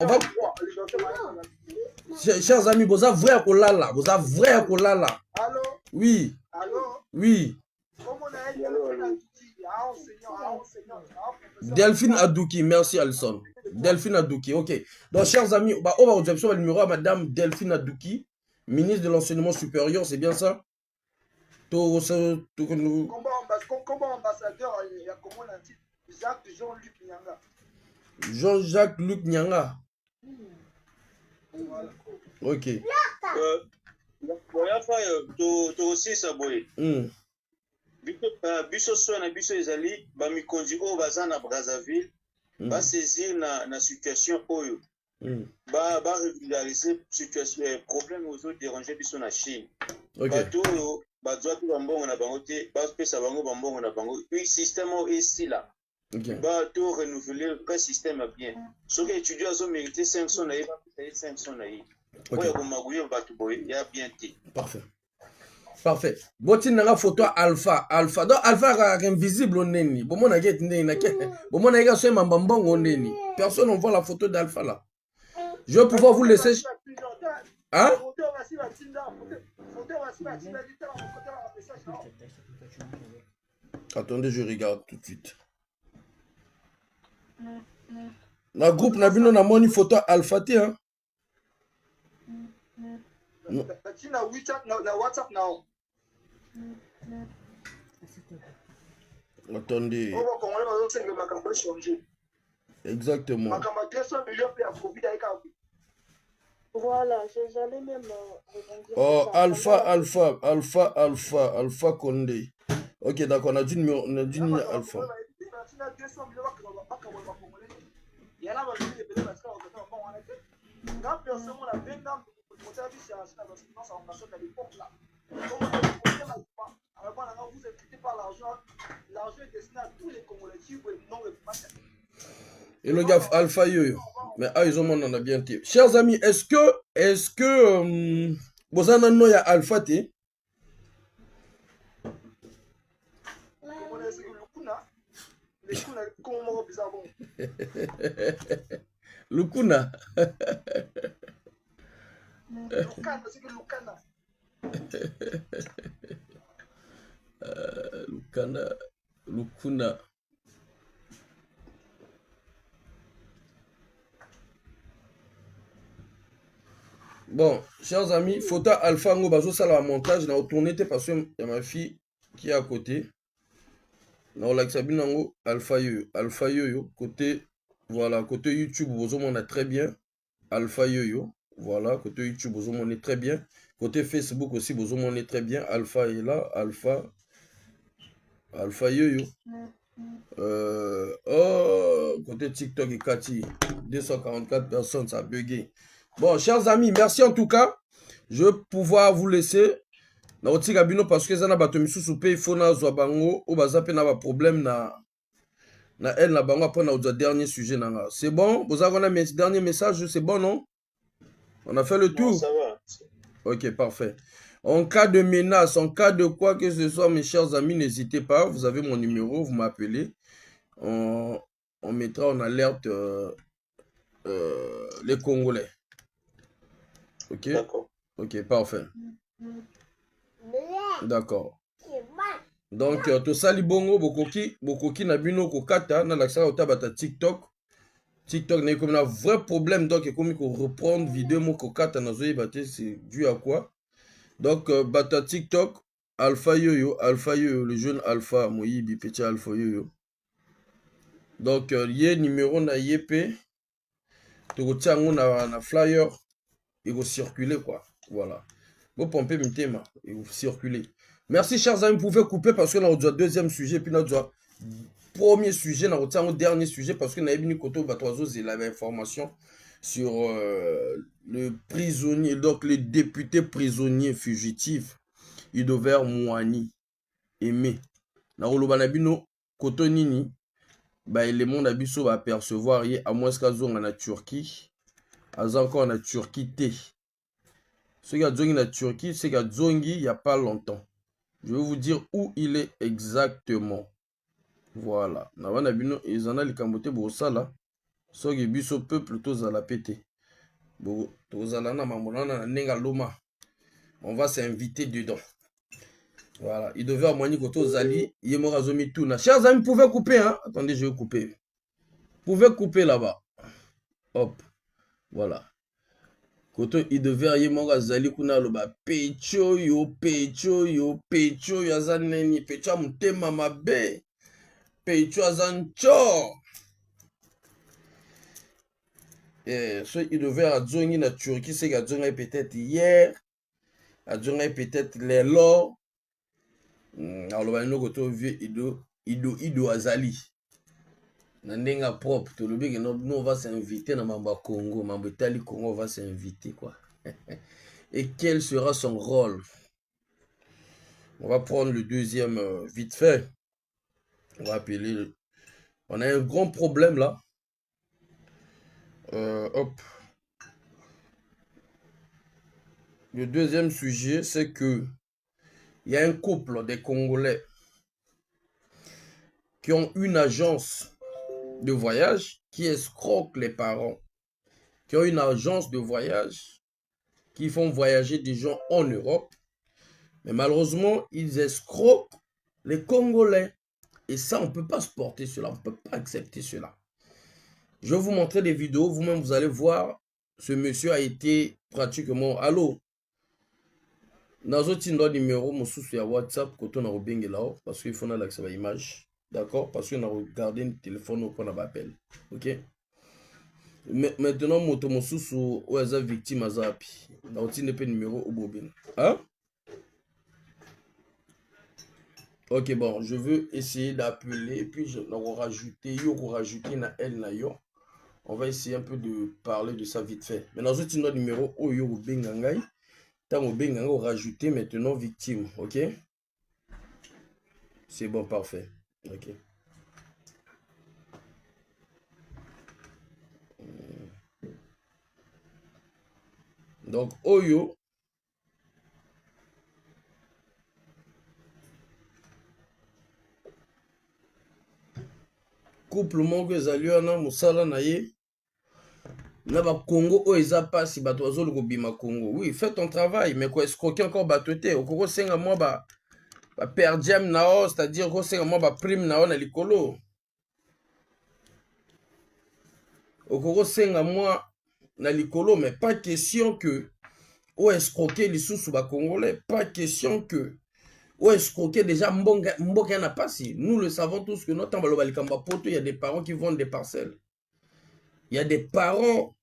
On va... Chers amis, vous avez vrai kolala, vous avez vrai kolala. Allô? Oui. Allô? Oui. Delphine Adouki, merci Alison. Delphine Adouki, ok. Donc, chers amis, bah, on va observer le numéro à Madame Delphine Adouki, ministre de l'Enseignement supérieur, c'est bien ça? Comment ambassadeur, il y a comment on dit Jacques Jean-Luc Nyanga. Jean-Jacques Luc Nyanga. Voilà. Ok. aussi ça boy. Biso so na biso ezali ba mikonzi o baza na Brazzaville ba saisir na situation oyo ba régulariser situation problème aux autres déranger biso na Chine. Bato ba doit tout bambongo na bango te ba pesa bango bambongo na bango oui système est là. Ba to renouveler le système bien. Ce que étudiants ont mérité 500 na ba 500 na yi. Ouais ko maguyo bato boy ya bien té. Parfait. Parfait. Botin na photo alpha. Alpha. Donc alpha est invisible au neni. Bon mon aguet neni. Bon mon aguet soit mambambong au neni. Personne ne voit la photo d'alpha là. Je vais pouvoir vous laisser. Hein? Attendez, je regarde tout de suite. La groupe n'a vu non moni photo alpha t hein. Attendez. Exactement. Voilà, j'allais même oh, Alpha Condé. Ok, d'accord, on a dit numéro Alpha. Et le gars Alpha Yoyo. Mais ah, ils ont on a bien tiré. Chers amis, est-ce que vous en avez Alpha T? Lukuna. Lukuna. Bon, chers amis, photo Alpha Ngo Bazo ça la montage, na retourné parce que y a ma fille qui est à côté. Non, like Sabine Ngo Alpha Yoyo, côté voilà, côté YouTube, vous on est très bien. Alpha Yoyo, voilà, côté YouTube, vous on est très bien. Côté Facebook aussi, vous on est très bien. Alpha est là, Alpha Yoyo. Oh, côté TikTok et Cathy, 244 personnes, ça a bugué. Bon, chers amis, merci en tout cas. Je vais pouvoir vous laisser. Parce que ça n'a pas de problème na elle na bango après na dernier sujet. C'est bon? Vous avez un dernier message? C'est bon, non? On a fait le tour? Ça va. Ok, parfait. En cas de menace, en cas de quoi que ce soit, mes chers amis, n'hésitez pas. Vous avez mon numéro, vous m'appelez. On mettra en alerte les Congolais. Ok? D'accord. Ok, parfait. D'accord. Donc, tout ça, libongo, bokoki na bino kokata, na l'accès au tabata TikTok. TikTok n'est comme un vrai problème, donc il comme reprendre vidéo mon kokata na zoé baté, c'est dû à quoi? Donc, bata TikTok, Alpha Yoyo, le jeune Alpha, Moyibi, petit Alpha Yoyo. Donc, yé numéro na yépé, tu retiens na flyer, il va circuler quoi. Voilà. Vous pompez mon thème, il va circuler. Merci, chers amis, vous pouvez couper parce que nous avons deuxième sujet, puis nous avons premier sujet, nous avons dernier sujet parce que nous avons Koto Batoazo, il avait information sur le prisonnier, donc le député prisonnier fugitif, Idover Mouani, Aimé. Nous avons Koto Nini, le monde a biso va percevoir, à moins qu'à en Turquie, à encore en Turquie, ceux qui ont en Turquie, c'est qu'il il n'y a pas longtemps. Je vais vous dire où il est exactement. Voilà. Ils en ont les cambotés pour ça là. soki biso peuple tozala pété. Bon, tozala na mamonana nenga loma. On va s'inviter dedans. Voilà, il devait avoir koto zali, yemorazomi tuna. Chers amis, vous pouvez couper, hein? Attendez, je vais couper. Vous pouvez couper là-bas. Hop, voilà. Koto, il devait avoir yemorazali kuna loba. Pecho yo, azaneni, pecho mutema mabe. Pecho azancho. So il devait avoir zongi na Turquie, c'est qu'il a peut-être hier. A peut-être les lots. Alors, Ido Azali. Nandenga propre. Nous, on va s'inviter dans Mamba Congo. Mamba Tali Congo, on va s'inviter, quoi. Et quel sera son rôle? On va prendre le deuxième vite fait. On va appeler. On a un grand problème là. Hop. Le deuxième sujet, c'est que il y a un couple de Congolais qui ont une agence de voyage qui escroque les parents, qui ont une agence de voyage qui font voyager des gens en Europe, mais malheureusement, ils escroquent les Congolais. Et ça, on ne peut pas supporter cela, on ne peut pas accepter cela. Je vais vous montrer des vidéos, vous-même, vous allez voir, ce monsieur a été pratiquement... Allô? Nazo tindo numéro mosusu ya WhatsApp koto na robenge là parce qu'il faut na l'accès à l'image. D'accord? Parce qu'on a regardé le téléphone qu'on a appelé. OK? Maintenant moto mosusu ou eza victime azapi. Na otine pe numéro au bobine. Hein? OK, bon, je veux essayer d'appeler puis je vais rajouter na elle na yo. On va essayer un peu de parler de ça vite fait. Mais nazo tindo numéro o yo benga ngai. Tant au benga on rajouter maintenant victime, OK? C'est bon, parfait. OK. Donc Oyo couple moko ezali wana mosala na ye na ba Congo o eza pasi bato bazolo kobima Congo. Oui, fais ton travail, mais quoi escroquer encore bato te okoko senga moi ba per diem nao, c'est-à-dire ko senga moi ba prime nao na likolo. Okoko senga moi na likolo, mais pas question que ou escroquer les sous ba Congolais, pas question que ou escroquer déjà mboka na pasi. Nous le savons tous que notre temps balikamba poto, il y a des parents qui vendent des parcelles. Il y a des parents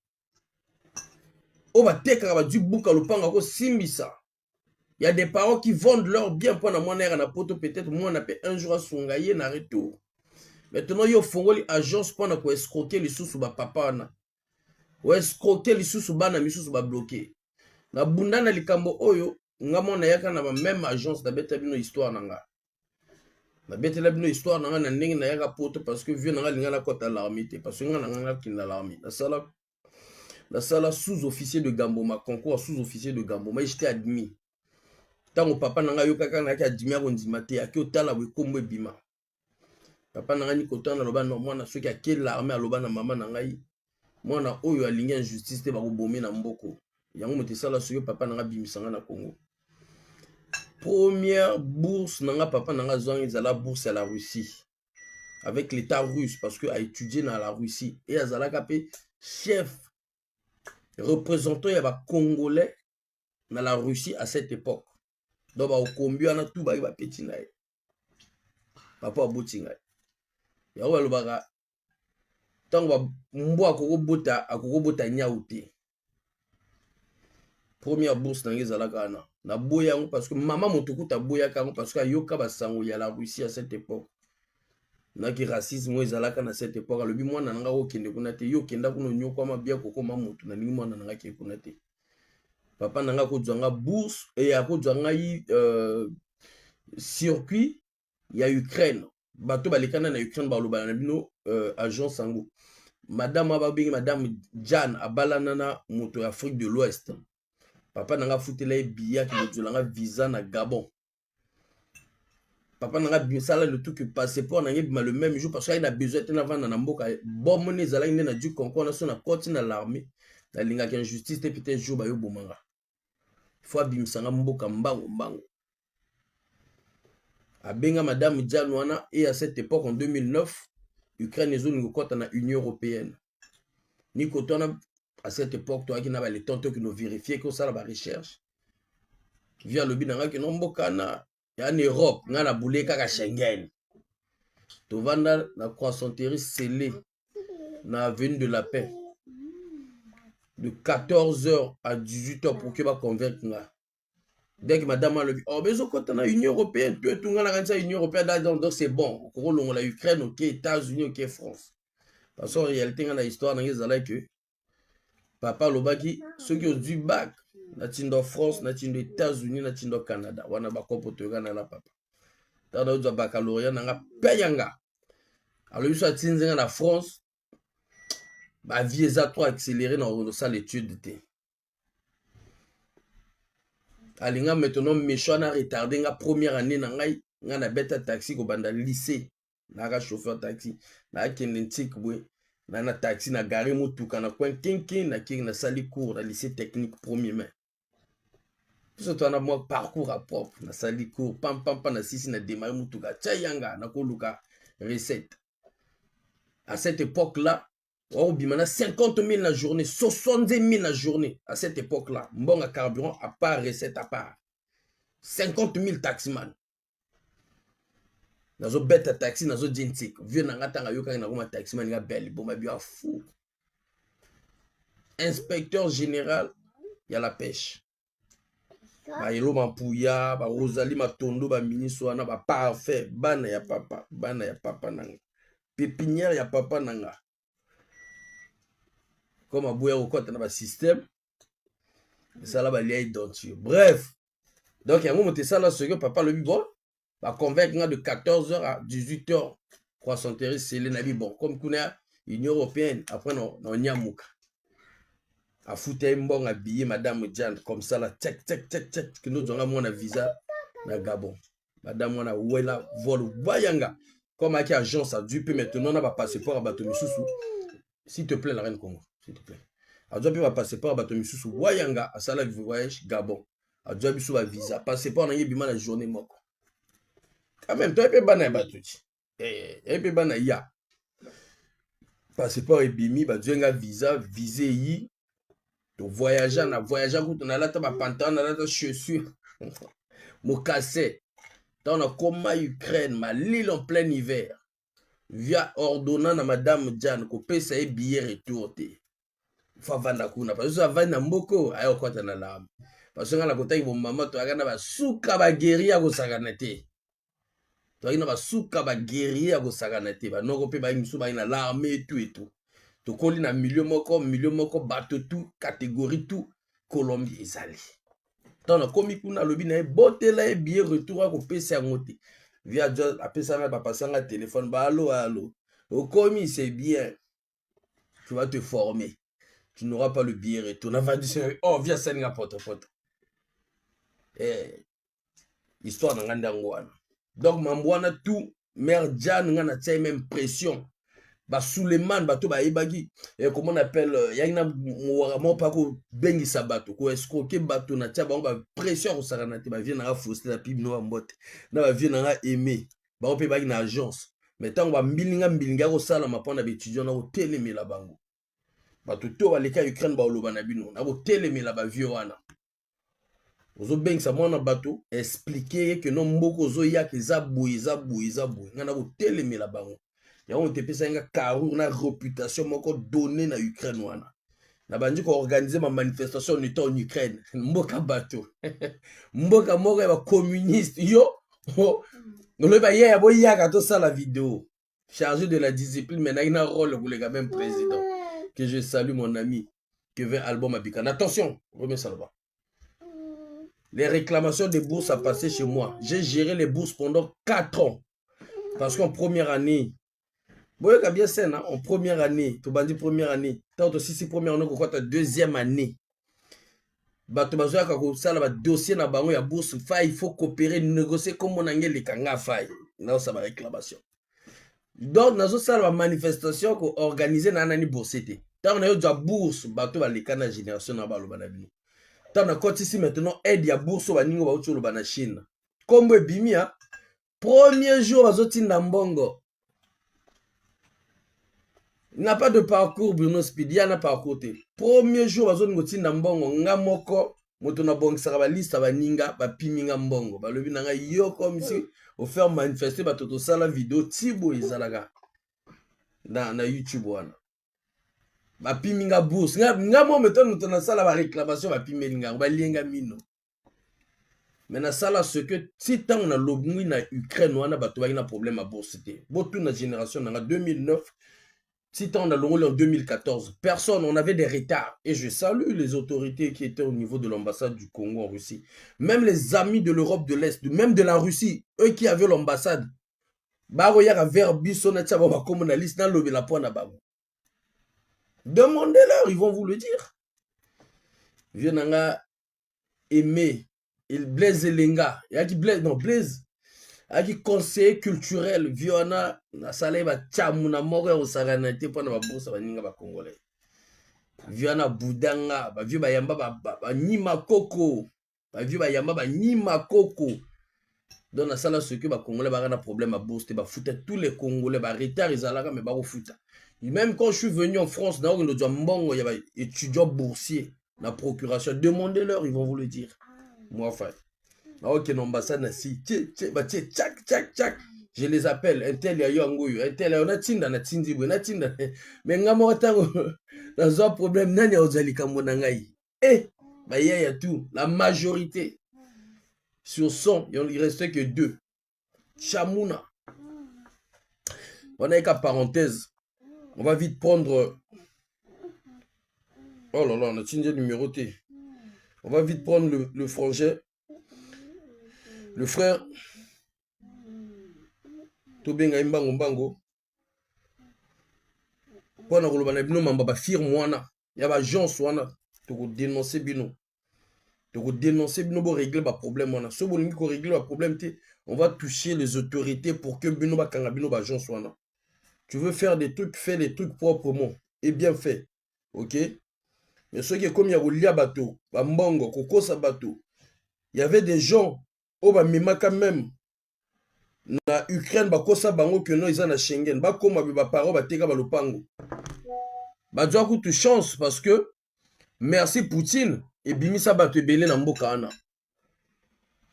au bateka ba du buka lupanga ko simbisa. Il y a des parents qui vendent leurs biens pour na monnaie na poto, peut-être moi na pe un jour à songaye na retour. Maintenant yo fongoli agence pour na ko escroquer les sous ba papa na. Ou escroquer les sous ba na misusu ba bloquer. Na bunda na likambo oyo nga mona yaka na ba même agence da beta bino histoire nanga. Na beta la bino histoire nanga na ndenge na yaka poto parce que vieux nanga linga na kota l'armée parce que nga nanga kinda l'armée. La sala sous-officier de Gamboma, concours sous-officier de Gamboma, j'étais admis. Tant papa nanga yo kaka na ki admis a kondimate aki otala we kombo bima. Papa nanga ni kotana loba no mwana soki aki l'armée aloba na mama nanga mwana oyo alingi injustice te ba ko bomé na mboko. Yango mote sala soki papa nanga bimisanga na Congo. Première bourse nanga papa nanga zwangi ezala bourse à la Russie avec l'état russe parce que a étudié dans la Russie et azala kapé chef représentant ya ba Congolais dans la Russie à cette époque. Donc ba okombi ana tout ba petit na ye. Papa abotinga. Ya wa lobaka tango ba mbo akokobota nyauté. Première bourse nanga ezala kana. Na boya parce que maman motokuta boya kango parce que yoka basango ya la Russie à cette époque. Na ki racisme ezalaka na cette époque lobi mwana nanga okende kuna te yo kenda kuno nyoko ma bia kokoma moto na ningi mwana nanga ke kuna te. Papa nanga ko zwanga bourse et ya ko zwanga circuit ya Ukraine. Bato balikana na Ukraine ba loba na bino agent sango. Madame ababingi madame Jan abalanana moto ya Afrique de l'Ouest. Papa nanga futela biya ki langa visa na Gabon. papa n'a pas ça là le tout que passeport n'a pas le même jour parce qu'il a besoin de vendre dans mboka bon mon ezala ine na du concours na son côté na l'armée na linga ki injustice te peut-être jour ba yo bomanga faut abimsanga mboka mbango abenga madame Diane wana et à cette époque en 2009 Ukraine ezo lingo kota na Union européenne ni kotona à cette époque toi qui n'a pas les tantôt que nous vérifier que ça la recherche via le binanga que non mboka na en Europe, on a la boule kaka Schengen. Tu vas dans la croissanterie scellée, dans l'avenue de la paix, de 14h à 18h pour que va convaincre. Dès que madame a le dit, oh, mais quand on a l'Union européenne, tu es tout le monde dans l'Union européenne, donc c'est bon. On a l'Ukraine, ok, États-Unis, ok, France. Parce qu'en réalité, dans l'histoire, on a que papa Lobaki, ceux qui ont du bac, natin do France, natin do États-Unis, natin do Canada. Wana ba ko Portugal na la papa. Tanda do baccalauréat nanga payanga. Alors ils sont atinzenga na France. Ba visa trop accéléré dans ça l'étude té. Alinga maintenant méchant na retardé nga première année na ngai nga na beta taxi ko banda lycée. Na ga chauffeur taxi. Na kenentik bwe. Na taxi na gare mutuka na coin kinkin na king na sali cours na lycée technique premier mai. Surtout on a moi parcours à propre na sali cours pam na sisi na démarrer mutuka chayanga na koluka recette. À cette époque là on bimana 50 000 la journée 70 000 la journée à cette époque là bon à carburant à part recette à part 50 000 taximan nazo beta taxi nazo jintik vieux na ngatanga yoka na koma taximan nga belle bon ba bien fou inspecteur général y a la pêche ba yelo mapuya ba Rosalie Matondo ba ministre wana ba parfait bana ya papa nanga pépinière ya papa nanga comme abouya au côté na ba système ça là ba lié identifié bref donc il y a un moment ça là ce que papa le bon va convaincre de 14h à 18h croissanterie c'est le nabi bon comme kuna Union européenne après non nyamuka a fouté mbong habillé madame Diane comme ça là check que nous avons mon visa na Gabon madame on a wela vol bayanga comme avec agence a dû maintenant on a pas passeport à bateau misusu s'il te plaît la reine Congo s'il te plaît a dû pas passeport à bateau misusu wayanga à sala voyage Gabon a dû biso ba visa passeport na yebima la journée moko quand même toi pe bana bateau et pe bana ya passeport et bimi ba djenga visa visé yi to voyager na voyager ko na lata ba pantalon na lata chaussures mo cassé dans la coma Ukraine ma l'île en plein hiver via ordonnant na madame Diane ko pesa e billet retour te fa vanda kuna parce que vanda mboko ayo kota na lam parce que na kota ki maman to akana ba suka ba guerrier ko sakana te to ina ba suka ba guerrier ko sakana te ba noko pe ba misu ba ina l'armée et tout to koli na milieu moko bateau tout catégorie tout Colombie ezali dans la komi kuna lobi na botela e billet retour ko pesa ngote via just apesa na ba pasanga téléphone ba allo au komi c'est bien tu vas te former tu n'auras pas le billet retour na va dire oh via senga poto histoire na nganda ngwana donc mambwana tout mère Diane nga na tsaye même pression ba Suleiman bato ba ebagi comment on appelle yana mo pa ko bengisa bato ko escroquer bato na tia ba pression ko sakana te ba vient na fausser la pib no mbote na ba vient na aimer ba pe ba na agence mais tant ba mbilinga ko sala mapona ba étudiant na ko telemela bango bato to ba leka Ukraine ba oloba na bino na ko telemela ba vieux wana ozo bengisa mwana bato expliquer que non mboko zo ya ke za boui ngana ko telemela bango ya on te pesa nga carrure na réputation moko donné na Ukraine wana na bandi ko organiser ma manifestation en Ukraine mboka bato mboka moko ya communiste yo no ba ya bo ya ka to ça la vidéo chargé de la discipline mais na ina rôle pour le quand même président que je salue mon ami Kevin Album Abika attention remets ça là-bas les réclamations de bourses a passé chez moi j'ai géré les bourses pendant 4 ans parce qu'en première année boye ka bien scène en première année to bandi première année tant aussi première année quoi ta deuxième année bato bazoyaka kosala badossier na bango ya bourse fa il faut coopérer négocier kombo na nge elekanga fai naosala baréclamation donc nazosala bamanifestation koorganize na nani bourse te ntango nayozwa bourse bato baleka na génération na baloba na bino ntango nakotisi maintenant aide ya bourse oyo baningo bauti oloba na chine kombo ebimi ya premier jour bazotinda mbongo. Il n'a pas de parcours, Bruno Speed. Il y a un parcours. Premier jour, bazo ngotinda mbongo nga moko moto na bongisaka ba liste ba ninga ba piminga mbongo. Ba lobi nanga yo comme si au faire manifester ba toto sala vidéo tibo ezalaka na YouTube wana. Ba piminga bourse. Nga mo meto na sala ba réclamation ba piminga ba lienga mino. Mais na sala ce que si tant on a lobby na Ukraine wana bato ba ina problème à bourse té. Botu na génération na 2009. Si on a l'euro en 2014, personne, on avait des retards. Et je salue les autorités qui étaient au niveau de l'ambassade du Congo en Russie. Même les amis de l'Europe de l'Est, même de la Russie, eux qui avaient l'ambassade. Demandez-leur, ils vont vous le dire. Vienanga aimé, il Blaise Elenga, il y a qui Blaise, non Blaise. Aki conseiller culturel viona na sala ba chamu na moko ya osagana te pona ba bourse ba ninga ba congolais viona budanga ba vieux ba yamba ba nyima koko ba vieux ba yamba ba nyima koko donc na sala ce que ba congolais ba na problème à bourse te ba futa tous les congolais ba retard izalaka mais ba ko futa même quand je suis venu en France na ngo do mbongo ya ba étudiant boursier na procuration demandez-leur ils vont vous le dire moi enfin. Ok, l'ambassade na si, tchak, je les appelle, un tel ya yangoyo, un tel ya on a tinda na tindibo, na tinda, mais nga mo tango, dans un problème, nani ya ozali kambo na ngai. Bah y a tout, la majorité, sur 100, il restait que 2. Chamuna. On a qu'à parenthèse, on va vite prendre, oh là là, on a tinda numéroté. On va vite prendre le frangin. Le frère Tobenga Mbango Mbango pour na koloba na bino mamba ba firme wana ya ba agence wana to ko dénoncer bino bo régler ba problème wana so bolingi ko régler ba problème te on va toucher les autorités pour que bino ba kanga bino ba agence wana tu veux faire des trucs fais les trucs proprement et bien fait OK mais ce qui est comme ya kolia bato ba mbongo kokosa bato il y avait des gens au ba mimaka même na Ukraine bakosa bango que non ils na Schengen ba koma ba paro ba teka ba lopango ba doit kutu chance parce que merci Poutine et bimisa ba te belé na mboka ana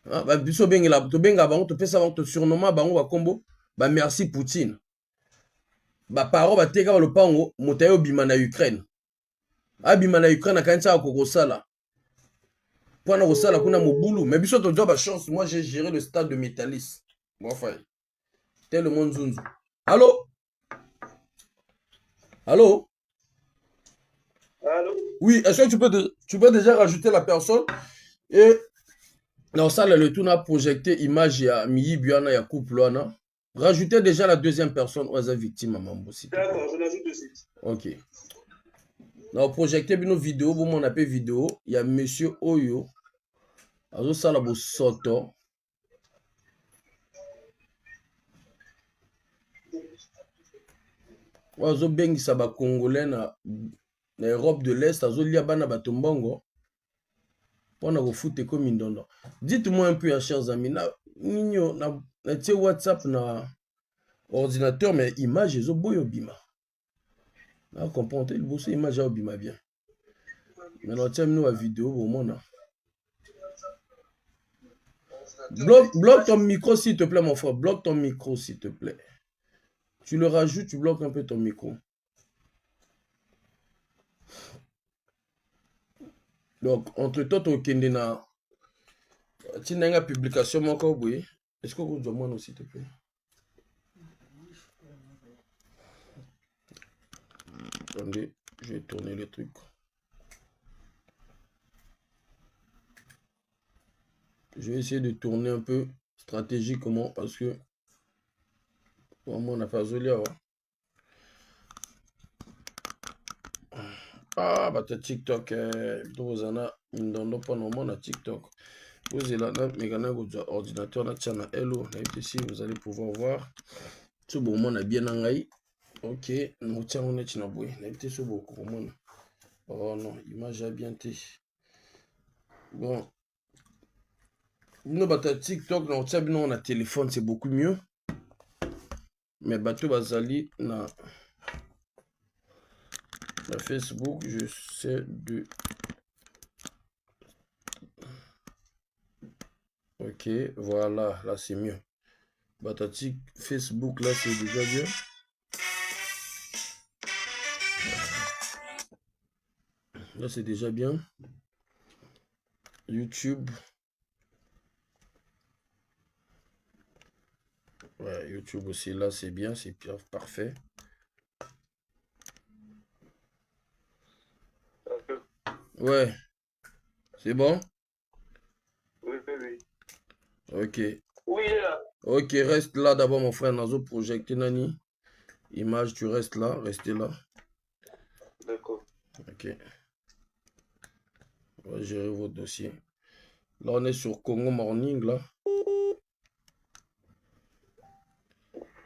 ba biso bengela to benga bango to pesa bango to surnommant bango ba kombo ba merci Poutine ba paro ba teka ba lopango motayo bima na Ukraine abima na Ukraine akanisa kokosala pour na kosala kuna mobulu mais biso to job chance moi j'ai géré le stade de Métallis bon enfin tel le monde zunzu allô oui est-ce que tu peux déjà rajouter la personne et dans ça le tout n'a projecté image ya Miyi Biana ya couple wana rajoutez déjà la deuxième personne aux victimes à Mambosi d'accord je l'ajoute de suite OK non projecter bino vidéo bon on appelle vidéo il y a monsieur Oyo azo sala bo soto azo bengisa ba congolais na Europe de l'Est azo lia bana bato mbongo pona ko fute comme ndondo dites-moi un peu ya chers amis na ninyo na tie WhatsApp na ordinateur mais image ezo boyo bima na comprendre il bosse image au bima bien mais on tient nous la vidéo au monde. Bloque ton micro s'il te plaît mon frère, bloque ton micro s'il te plaît. Tu le rajoutes, tu bloques un peu ton micro. Donc entre temps tu kende na tinanga publication moko boye. Est-ce que vous demandez aussi s'il te plaît? Attendez, je vais tourner le truc. Je vais essayer de tourner un peu stratégiquement parce que vraiment on n'a pas zolé. Ah, bah, t'as TikTok, vous en a une pas normalement na TikTok. Vous avez là, ordinateur, na tchana hello, ici, vous allez pouvoir voir. Tout bon, on a bien en ok, nous tiens, on est na boy, na sur beaucoup, oh non, image a bien été. Bon, nous, bah, t'as TikTok, on a téléphone, c'est beaucoup mieux. Mais bateau bazali na Facebook, je sais de. Ok, voilà, là c'est mieux. Batati Facebook, là c'est déjà bien. Là c'est déjà bien. YouTube. Ouais, YouTube aussi, là c'est bien, c'est parfait. Ouais, c'est bon? Oui, oui. Ok. Oui, là. Ok, reste là d'abord mon frère Nazo Project Nani. Image, tu restes là, restez là. D'accord. Ok. On va gérer votre dossier. Là on est sur Congo Morning là.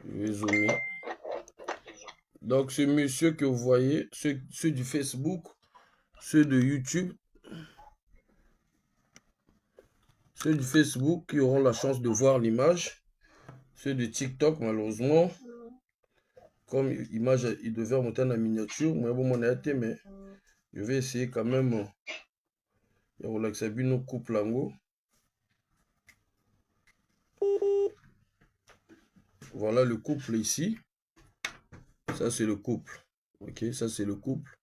Je vais zoomer. Donc ce monsieur que vous voyez, ceux du Facebook, ceux de YouTube, ceux du Facebook qui auront la chance de voir l'image, ceux de TikTok malheureusement, comme image, il devait remonter en miniature, mais bon, mon été, mais je vais essayer quand même. Il y a relaxé nos couple lango. Voilà le couple ici. Ça c'est le couple. Ok, ça c'est le couple.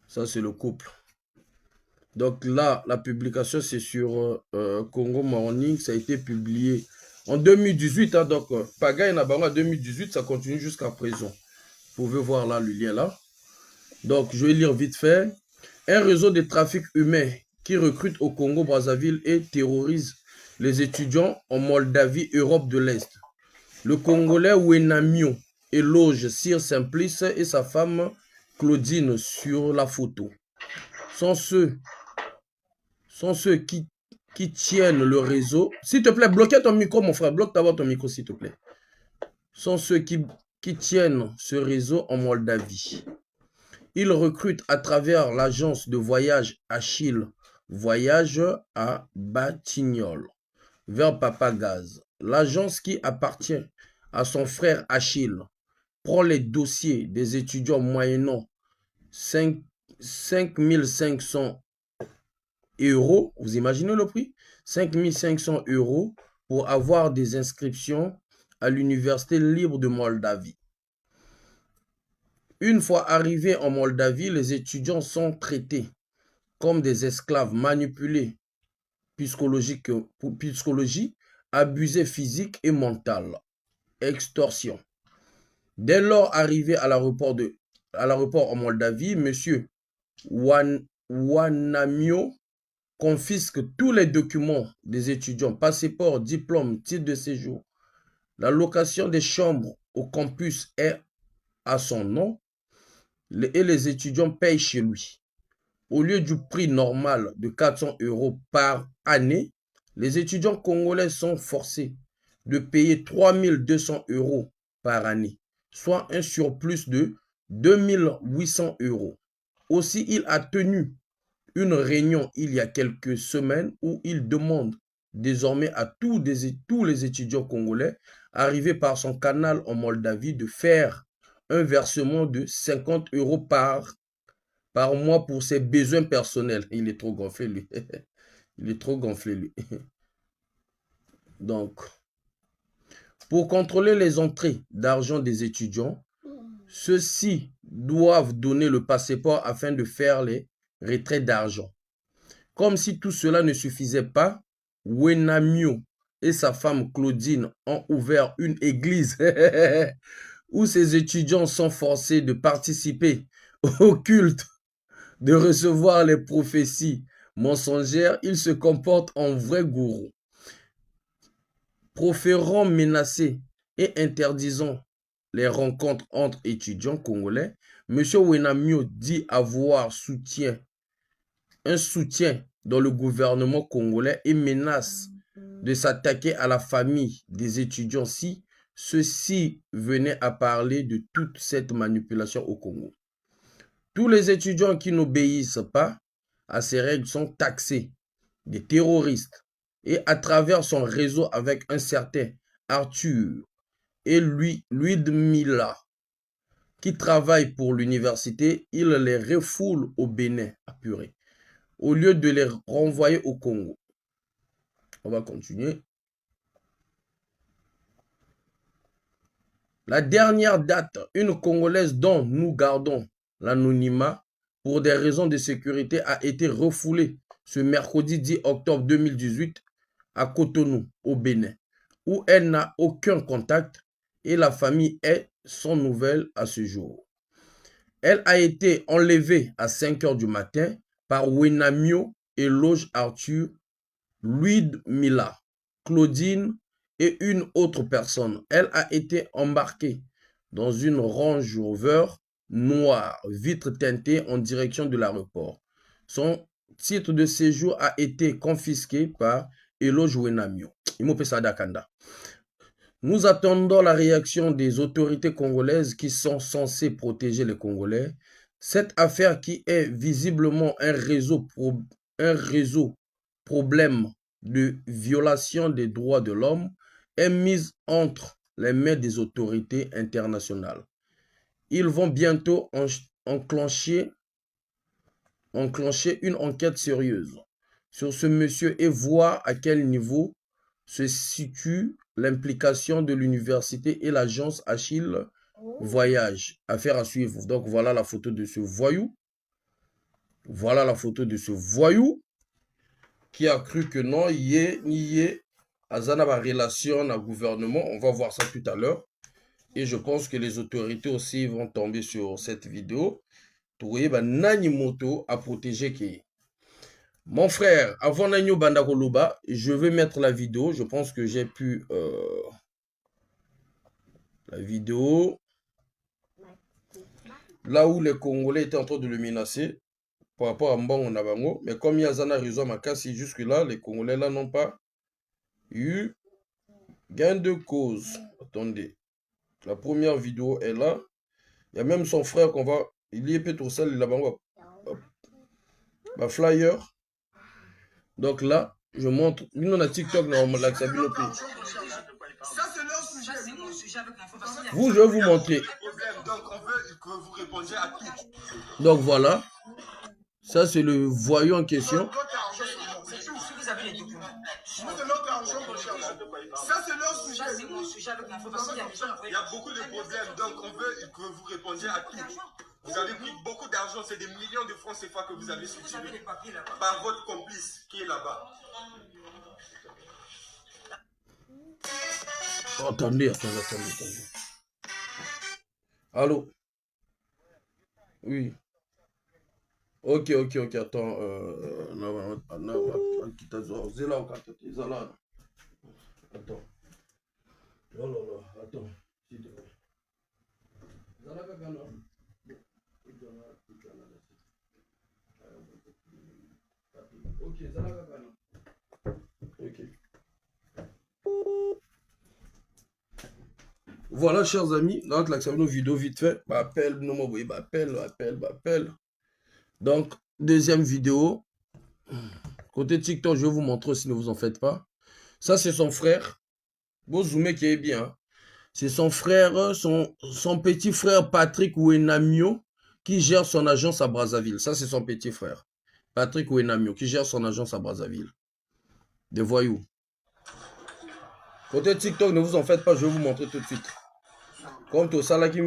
Ça c'est le couple. Donc là, la publication c'est sur Congo Morning. Ça a été publié en 2018. Hein, donc Pagaille Nabango en 2018, ça continue jusqu'à présent. Vous pouvez voir là le lien là. Donc je vais lire vite fait. Un réseau de trafic humain qui recrute au Congo-Brazzaville et terrorise les étudiants en Moldavie, Europe de l'Est. Le Congolais Wenamio éloge Sir Simplice et sa femme Claudine sur la photo. Sont ceux qui tiennent le réseau. S'il te plaît, bloquez ton micro, mon frère. Bloque d'abord ton micro, s'il te plaît. Sont ceux qui tiennent ce réseau en Moldavie. Ils recrutent à travers l'agence de voyage Achille Voyage à Batignolles, vers Papagaz. L'agence qui appartient à son frère Achille prend les dossiers des étudiants moyennant 5 500 €. Vous imaginez le prix? 5 500 € pour avoir des inscriptions à l'Université libre de Moldavie. Une fois arrivés en Moldavie, les étudiants sont traités comme des esclaves, manipulés, psychologie, abusés physique et mental, extorsion. Dès lors arrivé à l'aéroport en Moldavie, M. Wanamio confisque tous les documents des étudiants, passeports, diplômes, titres de séjour. La location des chambres au campus est à son nom et les étudiants payent chez lui. Au lieu du prix normal de 400 € par année, les étudiants congolais sont forcés de payer 3 200 € par année, soit un surplus de 2 800 €. Aussi, il a tenu une réunion il y a quelques semaines où il demande désormais à tous les étudiants congolais arrivés par son canal en Moldavie de faire un versement de 50 € par mois pour ses besoins personnels. Il est trop gonflé, lui. Il est trop gonflé, lui. Donc, pour contrôler les entrées d'argent des étudiants, ceux-ci doivent donner le passeport afin de faire les retraits d'argent. Comme si tout cela ne suffisait pas, Wenamio et sa femme Claudine ont ouvert une église où ces étudiants sont forcés de participer au culte, de recevoir les prophéties mensongères. Ils se comportent en vrais gourous, proférant menacer et interdisant les rencontres entre étudiants congolais, M. Wenamio dit avoir un soutien dans le gouvernement congolais et menace de s'attaquer à la famille des étudiants si ceux-ci venaient à parler de toute cette manipulation au Congo. Tous les étudiants qui n'obéissent pas à ces règles sont taxés des terroristes et à travers son réseau avec un certain Arthur et Ludmila qui travaillent pour l'université, il les refoule au Bénin, apuré, au lieu de les renvoyer au Congo. On va continuer. La dernière date, une Congolaise dont nous gardons l'anonymat pour des raisons de sécurité a été refoulée ce mercredi 10 octobre 2018 à Cotonou, au Bénin, où elle n'a aucun contact et la famille est sans nouvelles à ce jour. Elle a été enlevée à 5 h du matin par Wenamio et Loge Arthur, Ludmila, Claudine et une autre personne. Elle a été embarquée dans une Range Rover noire, vitre teintée en direction de l'aéroport. Son titre de séjour a été confisqué par Eloge Wenamio. Nous attendons la réaction des autorités congolaises qui sont censées protéger les Congolais. Cette affaire qui est visiblement un réseau problème de violation des droits de l'homme est mise entre les mains des autorités internationales. Ils vont bientôt enclencher une enquête sérieuse sur ce monsieur et voir à quel niveau se situe l'implication de l'université et l'agence Achille Voyage. Affaire à suivre. Donc voilà la photo de ce voyou. Voilà la photo de ce voyou qui a cru que non, il y a Azana va relation au gouvernement. On va voir ça tout à l'heure. Et je pense que les autorités aussi vont tomber sur cette vidéo. Trouver Nani Moto à protéger qui. Mon frère, avant Nanyo Bandakoluba, je vais mettre la vidéo. Je pense que j'ai pu la vidéo là où les Congolais étaient en train de le menacer par rapport à Mbongo Nabango. Mais comme il y a Zana Rizwa Makasi, jusque-là, les Congolais là n'ont pas eu gain de cause. Attendez. La première vidéo est là. Il y a même son frère qu'on va. Il y est peut-être au sel là-bas. Flyer. Donc là, je montre. Nous, on a TikTok, normalement, là, ça vient au pays. Vous, je vais vous montrer. Donc voilà. Ça, c'est le voyou en question. Ça, c'est leur sujet. Il y a beaucoup de problèmes, donc on veut que vous répondiez à tout. Vous avez pris beaucoup d'argent, c'est des millions de francs CFA que vous avez soutiennés par votre complice qui est là-bas. Oh, attendez. Allô? Oui. Ok, attends. Attends. Oh là, attends. Ok. Voilà, chers amis, donc là, nos vidéos vite fait. Appel. Donc, deuxième vidéo. Côté TikTok, je vais vous montrer si ne vous en faites pas. Ça, c'est son frère. Beau zoomé qui est bien. C'est son frère, son petit frère Patrick Wenamio qui gère son agence à Brazzaville. Ça, c'est son petit frère. Patrick Wenamio qui gère son agence à Brazzaville. Des voyous. Côté TikTok, ne vous en faites pas, je vais vous montrer tout de suite. Comme tout ça là qui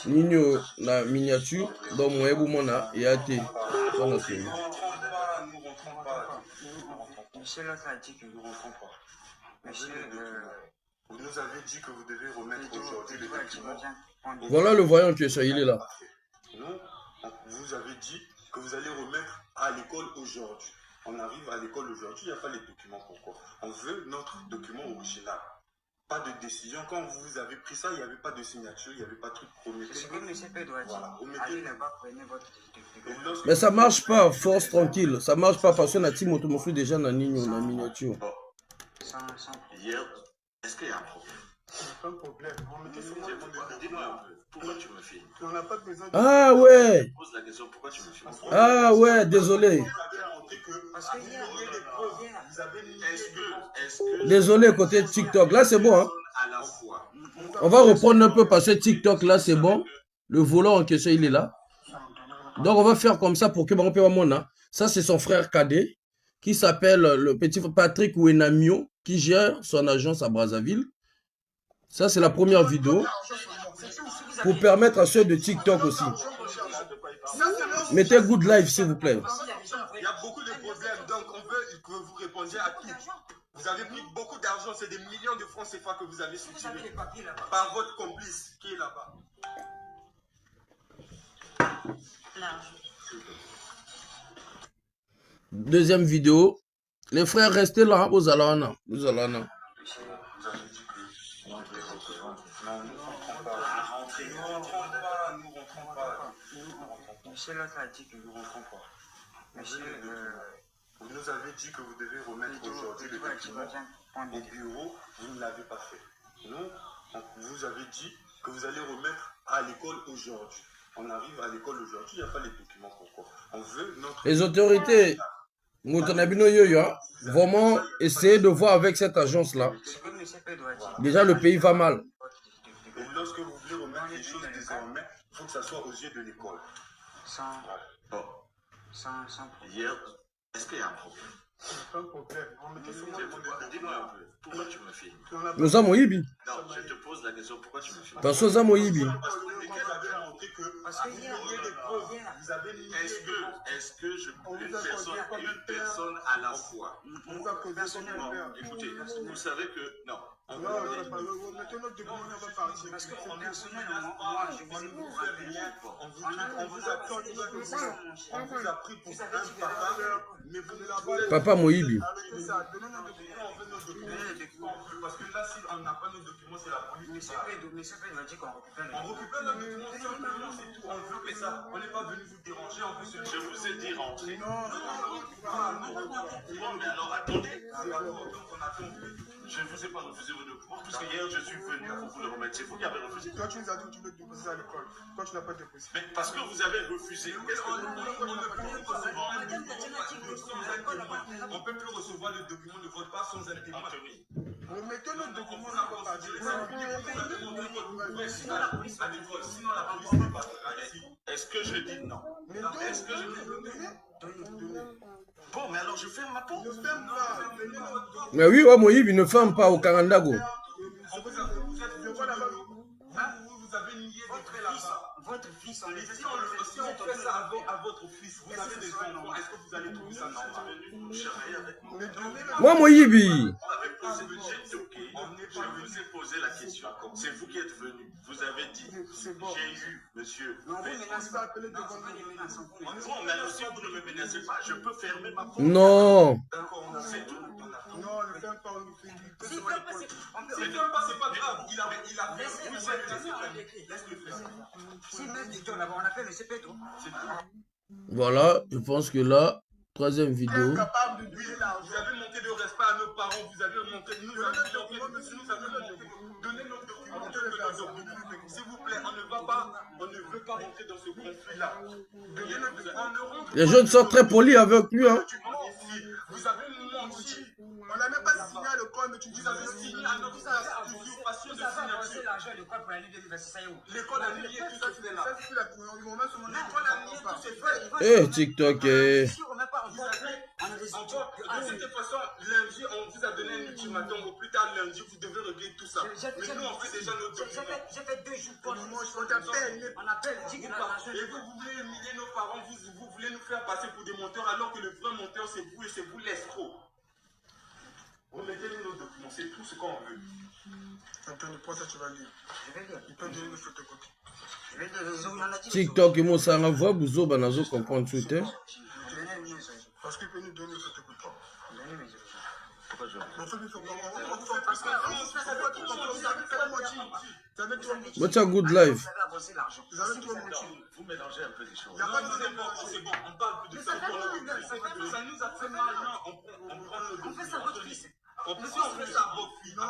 Nino la miniature, dans mon eboumona et a été. Michel a dit que nous ne rentrons pas. Monsieur, vous nous avez dit que vous devez remettre aujourd'hui les documents. Voilà le voyant que ça, il est là. Nous, vous avez dit que vous allez remettre à l'école aujourd'hui. On arrive à l'école aujourd'hui, il n'y a pas les documents. Pourquoi? On veut notre document original. pas de décision. Quand vous avez pris ça, il n'y avait pas de signature, il n'y avait pas de truc promis. C'est comme le CP doit dire. Voilà, Allez là-bas, prenez votre... Mais ça marche pas, force tranquille. Ça marche pas parce qu'on a Timo Tomofou déjà dans la miniature. Hier, est-ce qu'il y a un problème? Pas de problème. Dis-moi un peu, pourquoi tu me filmes? On n'a pas besoin de... Ah ouais. Je pose la question, pourquoi tu me filmes? Ah ouais, désolé. Parce que hier, Est-ce que Désolé côté TikTok. Là c'est bon. Hein? à la fois, On va reprendre un peu parce que TikTok là c'est bon. Le volant en question il est là. Donc on va faire comme ça pour que on peut voir. Ça c'est son frère cadet qui s'appelle le petit Patrick Wenamio qui gère son agence à Brazzaville. Ça c'est la première vidéo pour permettre à ceux de TikTok aussi. Mettez good live s'il vous plaît. Il y a beaucoup de problèmes, donc on veut que vous répondiez à tout. Vous avez pris beaucoup d'argent, c'est des millions de francs CFA que vous avez souscrits par votre complice qui est là-bas. Deuxième vidéo. Les frères, restez là, vous allez en. Vous allez en. Monsieur l'autre a dit que nous ne rentrons pas. Monsieur, vous nous avez dit que vous devez remettre aujourd'hui le document au bureau, vous ne l'avez pas fait. Nous, on vous avez dit que vous allez remettre à l'école aujourd'hui. On arrive à l'école aujourd'hui, il n'y a pas les documents pourquoi. On veut notre... Les autorités, vraiment essayer de voir avec cette agence-là. Déjà, le pays va mal. Et lorsque vous voulez remettre les choses désormais, il faut que ça soit aux yeux de l'école. bon, hier, est-ce qu'il y a un problème? Pas de problème. Dis-moi un peu, pourquoi tu me filmes? Nous avons Ibi. Non, je te pose la question, pourquoi tu me filmes? Parce que nous avons Ibi. Est-ce que je une personne à la fois? Écoutez, vous savez que... Non. parce que personnellement, moi, je vous ai on vous a pris pour un papa, mais vous ne l'avez pas. Papa Moïbi. Parce que là, si on n'a pas nos documents, c'est la police. Monsieur Pedro m'a dit qu'on récupère les On récupère nos documents, simplement, c'est tout. On veut que ça. On n'est pas venu vous déranger, on veut se... Je vous ai dit rentrer. Non, mais alors attendez. Donc on attend. Je ne vous ai pas refusé vos documents, puisque hier je suis venu pour vous le remettre. C'est vous qui avez refusé. Toi, tu nous as dit que tu veux déposer à l'école. Toi, tu n'as pas déposé. Mais parce que vous avez refusé. On ne peut plus recevoir le document de votre part sans un témoin. Remettez notre document dans votre partie. Sinon la police n'est pas ici. Est-ce que je dis non? Est-ce que je dis non? Bon, mais alors je ferme ma porte. Mais oui, ouais, Moïbi ne ferme pas au Karandago. Vous avez nié d'être là-bas. Votre fils, Si on fait ça à votre fils, vous avez des enfants, est-ce que vous allez trouver ça normal? Moi, Moïbi. Je vous ai posé la question. C'est vous qui êtes venu. Vous avez dit, j'ai eu, monsieur. Non, vous menacez pas. Bon, mais alors si vous ne me menacez pas, je peux fermer ma porte. Non. C'est tout. Non, ne ferme pas. C'est pas grave. Il a laisse-le faire. Si même du temps là-bas, on appelle le CP2. Voilà, je pense que là, troisième vidéo. Vous avez manqué de respect à nos parents, vous avez manqué, nous avons manqué, donnez nos documents, s'il vous plaît, on ne veut pas rentrer dans ce conflit-là. Les jeunes sont très polis avec lui, hein. Vous avez menti. On n'a même pas signé à l'école, mais tu dis Vous avez signé à notre usurpation de signature. L'argent de l'école pour l'année 2026, ça y est où? L'école a nié tout ça, c'est là. l'école a nié tout c'est fait. Eh, TikTok, eh. De cette façon, lundi, on vous a donné un ultimatum. Au plus tard, lundi, vous devez régler tout ça. Mais nous, on fait déjà nos documents. J'ai fait 2 jours pour On appelle. On appelle. Et vous voulez humilier nos parents, vous voulez nous faire passer pour des menteurs, alors que le vrai menteur, c'est vous et c'est vous l'escroc. Remettez-nous nos documents, c'est tout ce qu'on veut. Anthony, pourquoi tu vas lire? Je vais lire. Il peut donner une photocopie. Je vais lire. TikTok, ils m'ont ça voix, vous banazo comprendre tout, hein. Parce qu'il peut nous donner une photocopie. Pourquoi je What's a good life? Vous mélangez un peu les choses. C'est bon, on parle plus de ça. Ça nous a fait mal. On fait ça à votre fils. On fait ça à votre fille. Non,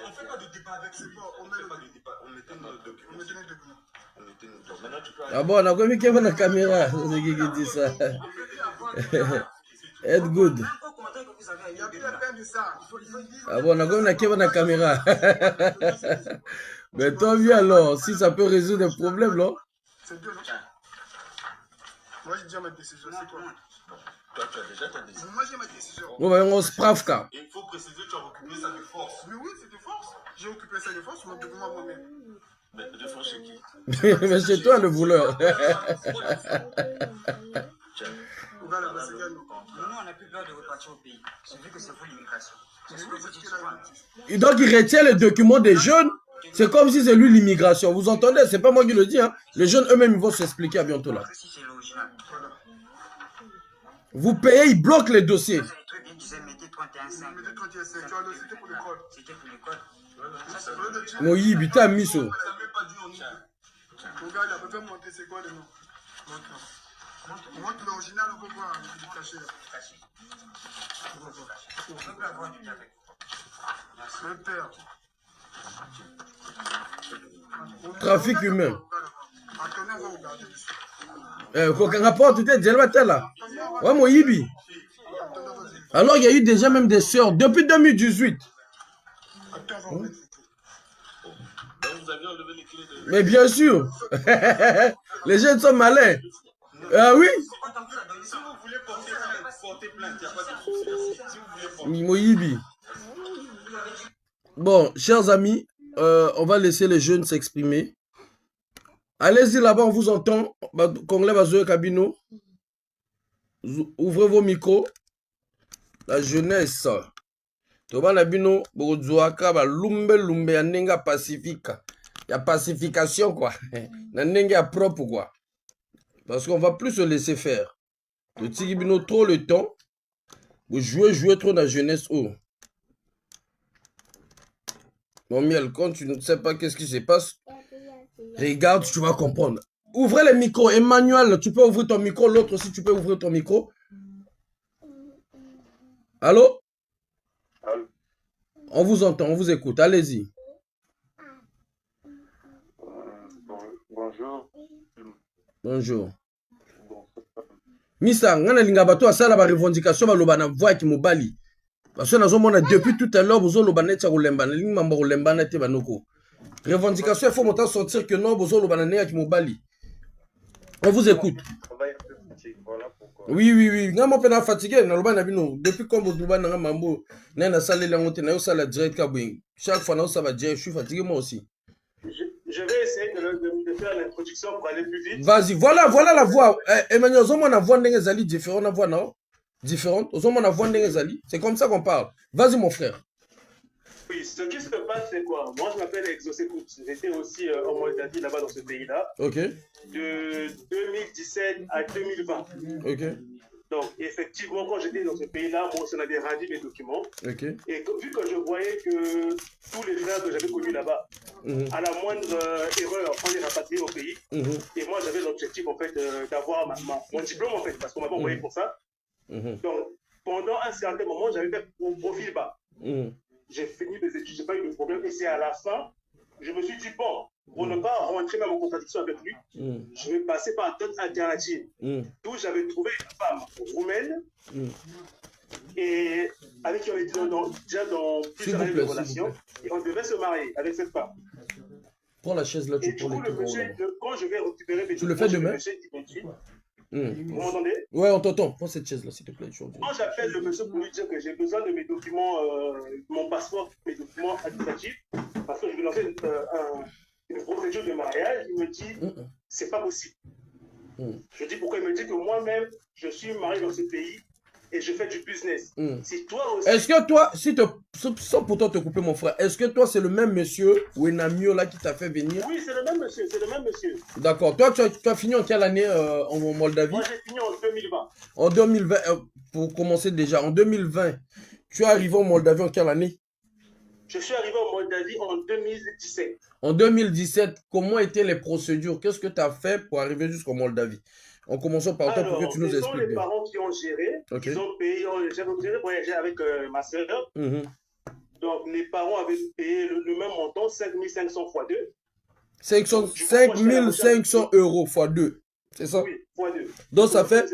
on fait pas de débat avec lui. On fait pas de débat. On mettait nos documents. Maintenant, tu peux... Ah bon, on a commis qu'il y avait la caméra. C'est qui dit ça? Être good. Ah bon, on a commis qu'il y avait la caméra. Mais tant mieux alors, si ça peut résoudre le problème, non? C'est deux, non? Moi, j'ai déjà ma décision. C'est quoi? Toi, tu as déjà ta décision. Moi, j'ai ma décision. On va on se pravka. Il faut préciser que tu as occupé ça de force. Oui, c'est de force. J'ai occupé ça de force, mais de moi-même. Mais de force chez qui? Mais c'est toi le voleur. Voilà, c'est gagné. Nous, on n'a plus peur de repartir au pays. C'est vu que c'est pour l'immigration. C'est ce que vous dites souvent. Et donc il retient les documents des jeunes. C'est comme si c'est lui l'immigration. Vous entendez? C'est pas moi qui le dis. Hein. Les jeunes eux-mêmes ils vont s'expliquer à bientôt là. Si c'est l'original. Vous payez, ils bloquent les dossiers. C'est les trucs qui disaient mettez 31,5. Mettez 31,5. Tu as le c'était pour l'école. C'était pour l'école. Mon yibi, t'as mis ça. Ça ne veut pas dire on y est. Regarde, il a peut-être monté, c'est quoi le nom? Montre l'original, on peut voir. Il est caché là. On peut plus avoir du avec. Le père. Trafic humain. Attendez, on va regarder. Faut qu'un rapport, tu étais déjà là. Ouais, mon yibi. Alors, il y a eu déjà même des sœurs depuis 2018. Attends, on va regarder. Donc, vous avez enlevé les clés de... Mais bien sûr. Les jeunes sont malins. Ah oui. Si vous voulez porter plainte, il n'y a pas de souci. Si vous voulez porter Mon yibi. Bon, chers amis, on va laisser les jeunes s'exprimer. Allez-y là-bas, on vous entend. Congolais Bazoé Kabino. Ouvrez vos micros. La jeunesse. Toba Nabino, Bozoaka, Lumbe, Anenga Pacifique. Il y a pacification, quoi. Nanenga propre, quoi. Parce qu'on va plus se laisser faire. Le Tigibino, trop le temps. Vous jouez trop dans la jeunesse. Oh. Mon miel, quand tu ne sais pas qu'est-ce qui se passe, regarde, tu vas comprendre. Ouvrez les micros. Emmanuel, tu peux ouvrir ton micro. L'autre aussi, tu peux ouvrir ton micro. Allô? Allô? On vous entend, on vous écoute. Allez-y. Bonjour. Bonjour. Misa, ngana linga bato asala ba revendication ba loba na voix ki mobali. Parce que nazomona depuis tout à l'heure bozo loba neti kolemba na linga mamba kolemba na te banoko. Revendication il faut monter sortir que non bozo loba na ne ki mobali. On vous écoute. Voilà pourquoi. Oui. Ngamo pena fatigué na loba na bino depuis quand bozo loba na mambo na na salle la ngote na yo sala direct ka bwing. Chaque fois na ça va dire je suis fatigué moi aussi. Je vais essayer de faire l'introduction pour aller plus vite. Vas-y, voilà la voix. Emmanuel, on a voix d'Engezali différente, on a voix non différente. On a voix d'Engezali. C'est comme ça qu'on parle. Vas-y, mon frère. Oui, ce qui se passe, c'est quoi? Moi, je m'appelle Exaucé Cout. J'étais aussi en Moldavie, là-bas, dans ce pays-là. Ok. De 2017 à 2020. Ok. Donc, effectivement, quand j'étais dans ce pays-là, moi, on avait rendu mes documents. Ok. Et vu que je voyais que tous les frères que j'avais connus là-bas, à la moindre erreur, on les rapatriait au pays. Et moi, j'avais l'objectif, en fait, d'avoir mon diplôme, en fait, parce qu'on m'avait envoyé pour ça. Donc, pendant un certain moment, j'avais fait mon profil bas. J'ai fini mes études, j'ai pas eu de problème. Et c'est à la fin, je me suis dit, bon, pour ne pas rentrer même en contradiction avec lui, je vais passer par d'autres alternatives. D'où j'avais trouvé une femme roumaine et avec qui on était déjà dans plusieurs années de relation. Et on devait se marier avec cette femme. Prends la chaise là, tu prends les monsieur, quand je vais récupérer mes tu le fais demain? Vous m'entendez? Ouais, on t'entend. Prends cette chaise là, s'il te plaît. Quand j'appelle le monsieur pour lui dire que j'ai besoin de mes documents, mon passeport, mes documents administratifs, parce que je vais lancer une procédure de mariage, il me dit c'est pas possible. Je dis pourquoi? Il me dit que moi-même, je suis marié dans ce pays et je fais du business. Si toi aussi... Est-ce que toi, sans pourtant te couper mon frère, est-ce que toi c'est le même monsieur Wenamio là qui t'a fait venir? Oui, c'est le même monsieur, c'est le même monsieur. D'accord. Toi, tu as fini en quelle année en Moldavie? Moi, j'ai fini en 2020. En 2020. pour commencer déjà, en 2020, tu es arrivé en Moldavie en quelle année? Je suis arrivé en Moldavie en 2017. En 2017, comment étaient les procédures? Qu'est-ce que tu as fait pour arriver jusqu'en Moldavie? En commençant par toi pour que tu nous expliques. Ce sont les parents qui ont géré. Okay. Ils ont payé. J'ai voyagé avec ma soeur. Donc, les parents avaient payé le même montant, 5500 x 2. 5500 euros x 2. C'est ça? Oui, x 2. Donc, ça fait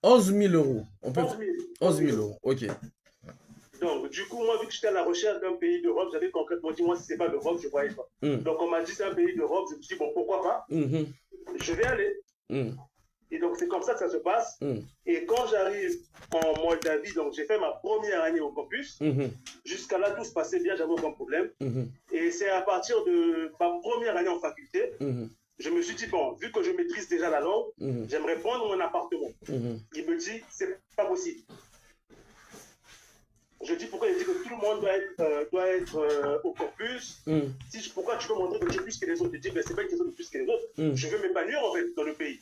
11 000 euros. 11 000 euros, ok. Donc, du coup, moi, vu que j'étais à la recherche d'un pays d'Europe, j'avais concrètement dit, moi, si ce n'est pas l'Europe, je ne voyais pas. Donc, on m'a dit, c'est un pays d'Europe. Je me suis dit, bon, pourquoi pas? Je vais aller. Et donc, c'est comme ça que ça se passe. Et quand j'arrive en Moldavie, donc j'ai fait ma première année au campus. Jusqu'à là, tout se passait bien, j'avais aucun problème. Et c'est à partir de ma première année en faculté, je me suis dit, bon, vu que je maîtrise déjà la langue, j'aimerais prendre mon appartement. Il me dit, c'est pas possible. Je dis pourquoi il dit que tout le monde doit être au campus. Pourquoi tu veux montrer que tu es plus que les autres? Je dis, ben, c'est pas une question de plus que les autres. Je veux m'épanouir en fait dans le pays.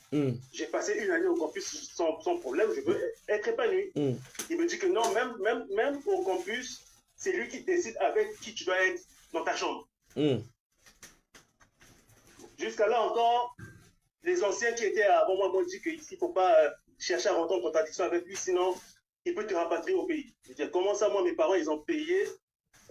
J'ai passé une année au campus sans problème, je veux être épanoui. Il me dit que non, même au campus, c'est lui qui décide avec qui tu dois être dans ta chambre. Jusqu'à là encore, les anciens qui étaient avant moi m'ont dit qu'il ne faut pas chercher à rentrer en contradiction avec lui, sinon il peut te rapatrier au pays. Je veux dire, comment ça, moi, mes parents, ils ont payé.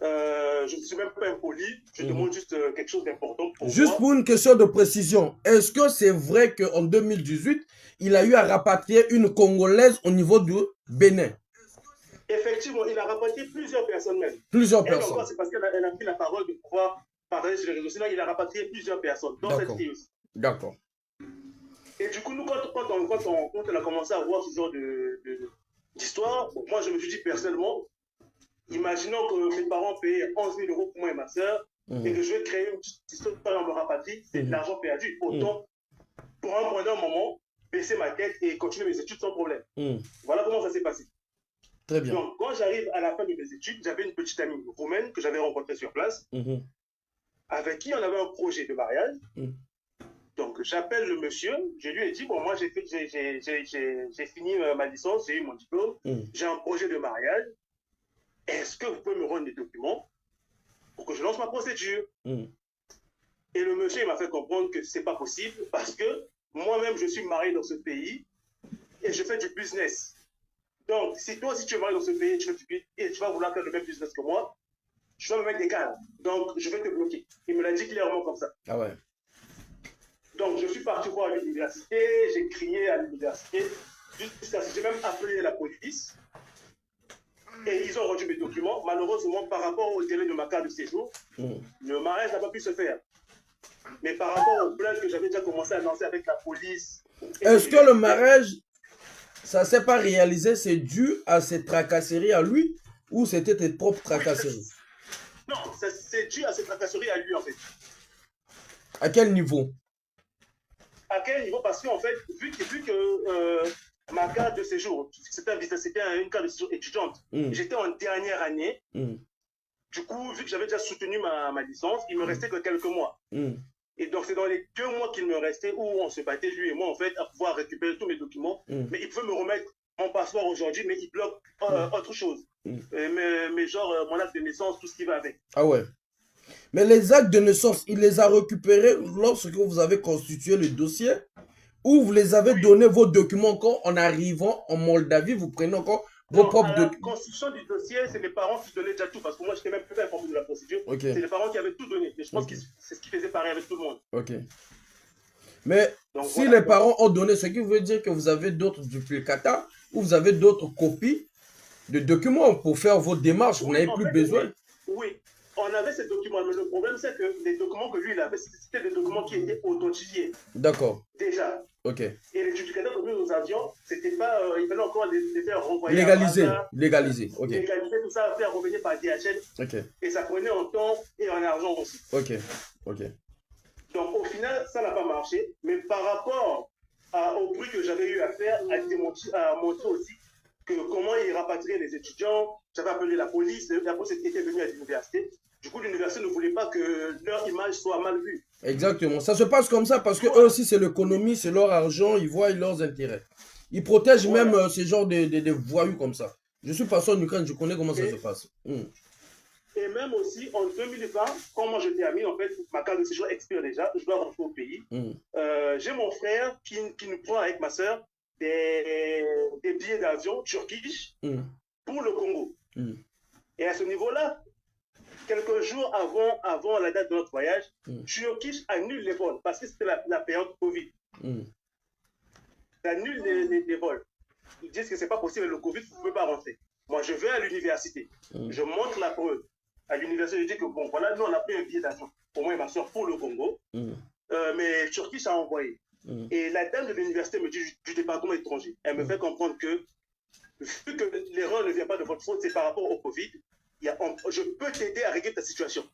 Je ne suis même pas impoli. Je demande juste quelque chose d'important pour juste moi. Pour une question de précision, est-ce que c'est vrai qu'en 2018, il a eu à rapatrier une Congolaise au niveau du Bénin? Effectivement, il a rapatrié plusieurs personnes même. Plusieurs personnes. Encore, c'est parce qu'elle a pris la parole de pouvoir partager sur les réseaux. Sinon, il a rapatrié plusieurs personnes, dans cette fille aussi. D'accord. Et du coup, nous, quand on a commencé à voir ce genre d'histoire, moi, je me suis dit personnellement, imaginons que mes parents payaient 11 000 euros pour moi et ma soeur, et que je vais créer une petite histoire pour me rapatrier, c'est de l'argent perdu. Autant, pendant un moment, baisser ma tête et continuer mes études sans problème. Voilà comment ça s'est passé. Très bien. Donc, quand j'arrive à la fin de mes études, j'avais une petite amie roumaine que j'avais rencontrée sur place, avec qui on avait un projet de mariage. Donc, j'appelle le monsieur, je lui ai dit, bon, moi, j'ai fini ma licence, j'ai eu mon diplôme, j'ai un projet de mariage. Est-ce que vous pouvez me rendre des documents pour que je lance ma procédure? Et le monsieur, il m'a fait comprendre que ce n'est pas possible parce que moi-même, je suis marié dans ce pays et je fais du business. Donc, si toi aussi tu es marié dans ce pays et tu vas vouloir faire le même business que moi, tu vas me mettre des cadres. Donc, je vais te bloquer. Il me l'a dit clairement comme ça. Ah ouais. Donc, je suis parti voir à l'université, j'ai crié à l'université, jusqu'à ce que j'ai même appelé la police. Et ils ont rendu mes documents. Malheureusement, par rapport au délai de ma carte de séjour, le mariage n'a pas pu se faire. Mais par rapport aux plaintes que j'avais déjà commencé à lancer avec la police... Est-ce que le mariage, ça ne s'est pas réalisé, c'est dû à ses tracasseries à lui ou c'était tes propres tracasseries? Non, c'est dû à ses tracasseries à lui en fait. À quel niveau? À quel niveau? Parce qu'en fait, vu que ma carte de séjour, c'était une carte de séjour étudiante, j'étais en dernière année. Du coup, vu que j'avais déjà soutenu ma licence, il me restait que quelques mois. Et donc, c'est dans les 2 mois qu'il me restait où on se battait, lui et moi, en fait, à pouvoir récupérer tous mes documents. Mais il pouvait me remettre mon passeport aujourd'hui, mais il bloque autre chose. Mais genre, mon acte de naissance, tout ce qui va avec. Ah ouais. Mais les actes de naissance, il les a récupérés lorsque vous avez constitué le dossier ou vous les avez donné vos documents encore en arrivant en Moldavie, vous prenez encore vos propres documents? La constitution du dossier, c'est mes parents qui donnaient déjà tout parce que moi, je n'étais même plus informé de la procédure. C'est les parents qui avaient tout donné. Et je pense que c'est ce qui faisait pareil avec tout le monde. Mais donc, si les parents ont donné, ce qui veut dire que vous avez d'autres duplicata ou vous avez d'autres copies de documents pour faire vos démarches, vous n'avez plus besoin. Oui. On avait ces documents, mais le problème, c'est que les documents que lui, il avait, c'était des documents qui étaient authentifiés. D'accord. Déjà. Ok. Et les duplicateurs que nous avions, c'était pas, il fallait encore les faire renvoyer. Légaliser. Ok. Légaliser tout ça, faire revenir par DHL. Ok. Et ça prenait en temps et en argent aussi. Ok. Donc, au final, ça n'a pas marché. Mais par rapport au bruit que j'avais eu à faire, à montrer aussi que comment ils rapatriaient les étudiants, j'avais appelé la police était venue à l'université. Du coup, l'université ne voulait pas que leur image soit mal vue. Exactement. Ça se passe comme ça parce que eux aussi, c'est l'économie, c'est leur argent, ils voient leurs intérêts. Ils protègent même ces genres de voyous comme ça. Je suis passé en Ukraine, je connais comment ça se passe. Et même aussi, en 2020, quand moi je termine, en fait, ma carte de séjour expire déjà, je dois rentrer au pays. J'ai mon frère qui nous prend avec ma soeur des billets d'avion turkish pour le Congo. Et à ce niveau-là, quelques jours avant la date de notre voyage, Turkish annule les vols parce que c'était la période Covid. Ils annulent les vols. Ils disent que ce n'est pas possible, le Covid, vous ne pouvez pas rentrer. Moi, je vais à l'université. Je montre la preuve. À l'université, je dis que bon, voilà, nous, on a pris un billet d'avion, pour moi et ma soeur, pour le Congo. Mais Turkish a envoyé. Et la dame de l'université me dit du département étranger. Elle me fait comprendre que, vu que l'erreur ne vient pas de votre faute, c'est par rapport au Covid, je peux t'aider à régler ta situation.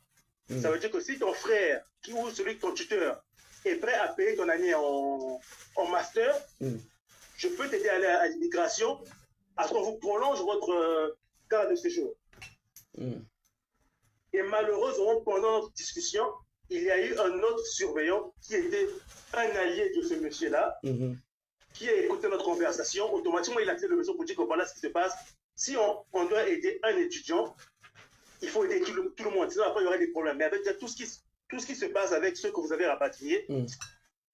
Ça veut dire que si ton frère ou celui de ton tuteur est prêt à payer ton année en master, je peux t'aider à aller à l'immigration à ce qu'on vous prolonge votre carte de séjour. Et malheureusement, pendant notre discussion, il y a eu un autre surveillant qui était un allié de ce monsieur-là, qui a écouté notre conversation. Automatiquement, il a fait le monsieur pour dire que voilà ce qui se passe. Si on doit aider un étudiant, il faut aider tout le monde. Sinon, après, il y aurait des problèmes. Mais avec tout ce qui se passe avec ceux que vous avez rapatriés,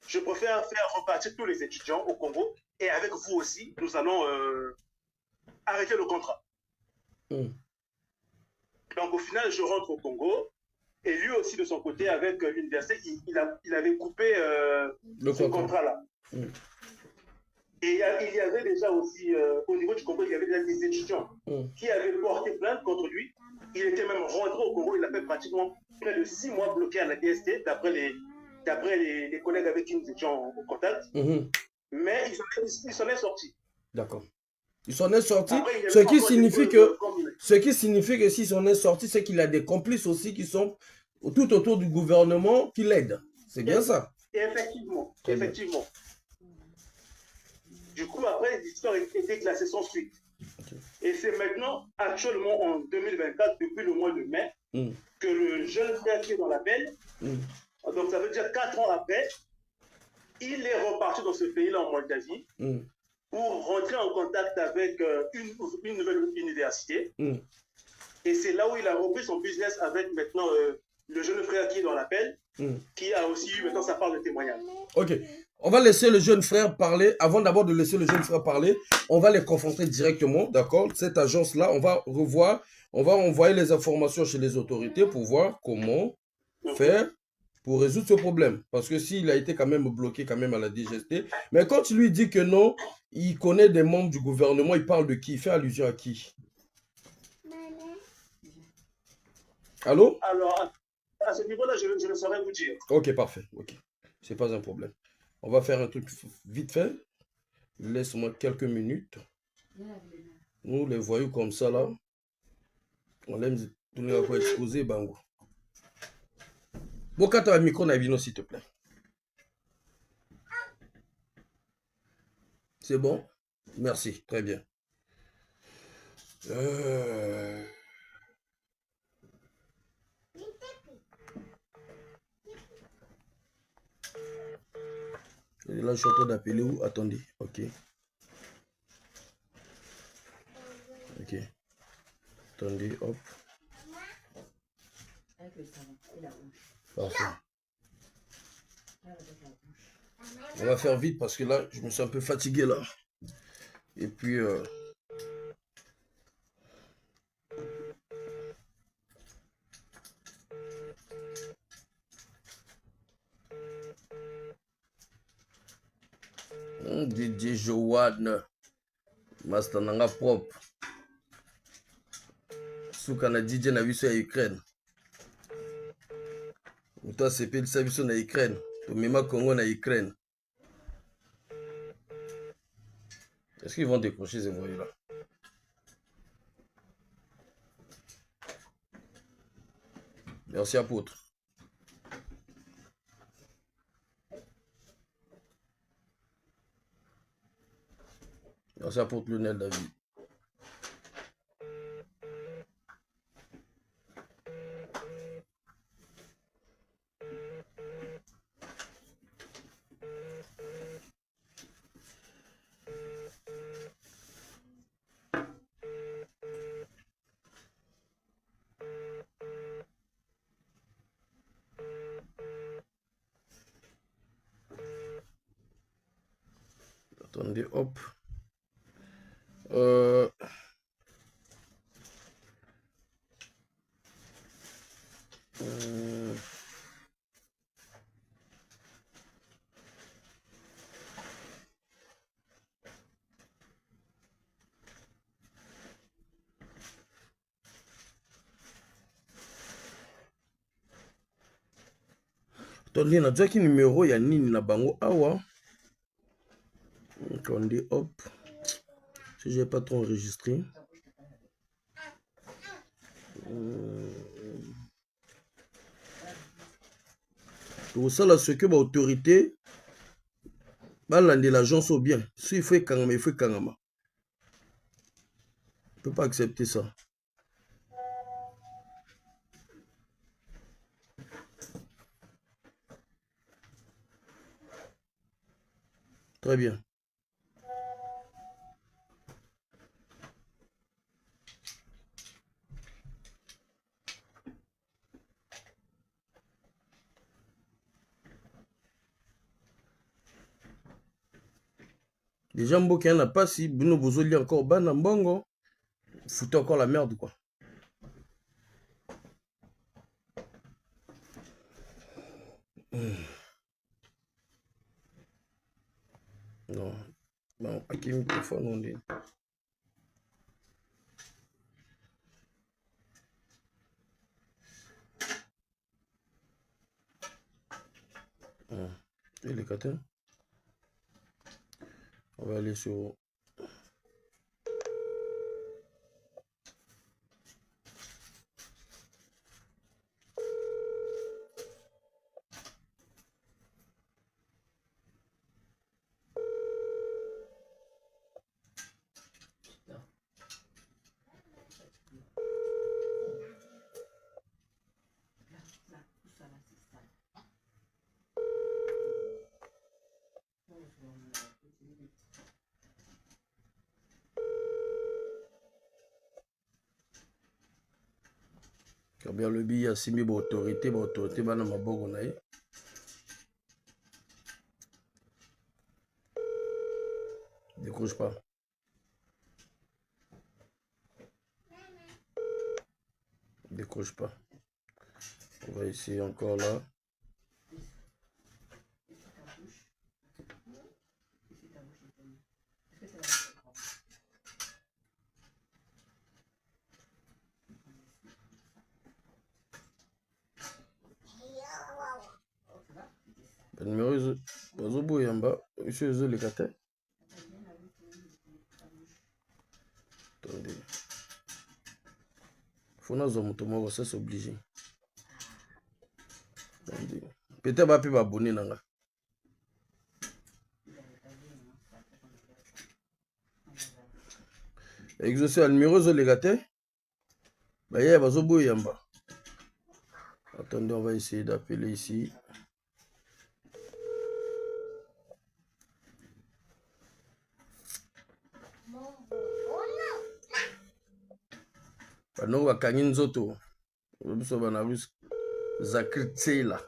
je préfère faire repartir tous les étudiants au Congo. Et avec vous aussi, nous allons arrêter le contrat. Donc, au final, je rentre au Congo. Et lui aussi, de son côté, avec l'université, il avait coupé ce contrat-là. Et il y avait déjà aussi, au niveau du Congo, il y avait déjà des étudiants qui avaient porté plainte contre lui. Il était même rentré au Congo. Il a fait pratiquement près de 6 mois bloqué à la DST, d'après les collègues avec qui nous étions en contact. Mais il s'en est sorti. D'accord. Il s'en est sorti. Après, ce qui signifie que s'il s'en est sorti, c'est qu'il a des complices aussi qui sont tout autour du gouvernement qui l'aident. C'est bien ça. Effectivement. Effectivement. Du coup, après, l'histoire a été classée sans suite. Et c'est maintenant, actuellement, en 2024, depuis le mois de mai, que le jeune frère qui est dans l'appel, donc ça veut dire 4 ans après, il est reparti dans ce pays-là en Moldavie pour rentrer en contact avec une nouvelle université. Et c'est là où il a repris son business avec maintenant le jeune frère qui est dans l'appel, qui a aussi eu maintenant sa part de témoignage. Ok. On va laisser le jeune frère parler. Avant d'abord de laisser le jeune frère parler, on va les confronter directement, d'accord? Cette agence-là, on va revoir, on va envoyer les informations chez les autorités pour voir comment faire pour résoudre ce problème. Parce que s'il a été quand même bloqué quand même à la DGST, mais quand il lui dit que non, il connaît des membres du gouvernement, il parle de qui? Il fait allusion à qui? Allô? Alors, à ce niveau-là, je ne saurais vous dire. Ok, parfait. Ok. C'est pas un problème. On va faire un truc vite fait. Laisse-moi quelques minutes. Nous, les voyous comme ça, là, on aime tourner à quoi exposer, bango. Bon, quand tu as un micro, Navino, s'il te plaît. C'est bon? Merci, très bien. Et là, je suis en train d'appeler où? Attendez, ok. Ok. Attendez, hop. Parfait. On va faire vite parce que là, je me suis un peu fatigué là. Et puis... DJ Joanne. Master nanga propre. Souka na DJ na biso ya Ukraine. Toi c'est pile sa biso na Ukraine. To mema Congo na Ukraine. Est-ce qu'ils vont décrocher ces voyous là? Merci apôtre. Merci apôtre Lionel David. Attendez, hop. Attendez, na qui numéro ya nini na bango awa. Attendez, hop. Si j'ai pas trop enregistré. Pour ça, là, ce que l'autorité, de l'agence au bien. Si il faut Kangama, il faut Kangama. Je ne peux pas accepter ça. Très bien. Déjà, Mboka n'a pas si Bruno Bozoli encore ban mbongo. Foutez encore la merde, quoi. Non. Bon, à qui microphone on dit? Et les catins? On va aller sur... Bien le billet a simbi autorité bana maboko na ye. Décroche pas. Décroche pas. On va essayer encore là. Le numéro est au Yamba. Monsieur Zo les Attendez. Faut nous en ça c'est obligé. Peut-être pas plus abonner nanga. Exaucer le numéro Zo les gâtés. Bah y'a Bazobo Yamba. Attendez, on va essayer d'appeler ici. Non, va gagner une autre. Zakritela.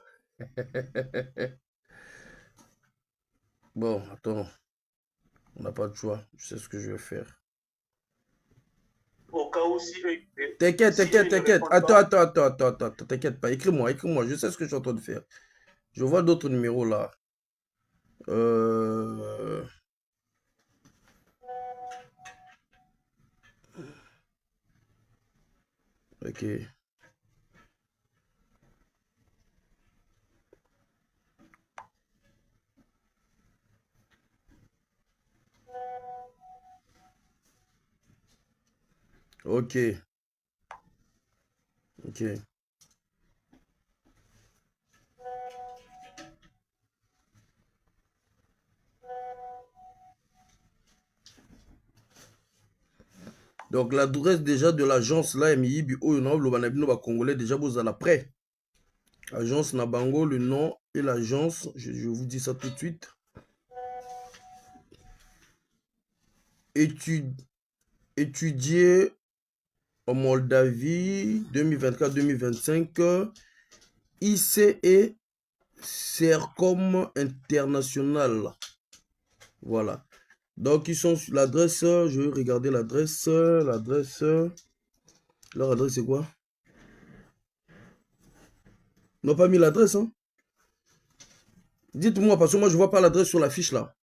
Bon, attends. On n'a pas de choix. Je sais ce que je vais faire. Au cas où si... T'inquiète. Attends. T'inquiète pas. Écris-moi. Je sais ce que je suis en train de faire. Je vois d'autres numéros là. Ok. Ok. Donc l'adresse déjà de l'agence là, MIB, le Congolais déjà vous à la près. Agence Nabango, le nom et l'agence, je vous dis ça tout de suite. Étudier en Moldavie 2024-2025, ICE Sercom International. Voilà. Donc, ils sont sur l'adresse. Je vais regarder l'adresse. Leur adresse, c'est quoi? Ils n'ont pas mis l'adresse, hein? Dites-moi, parce que moi, je ne vois pas l'adresse sur la fiche, là.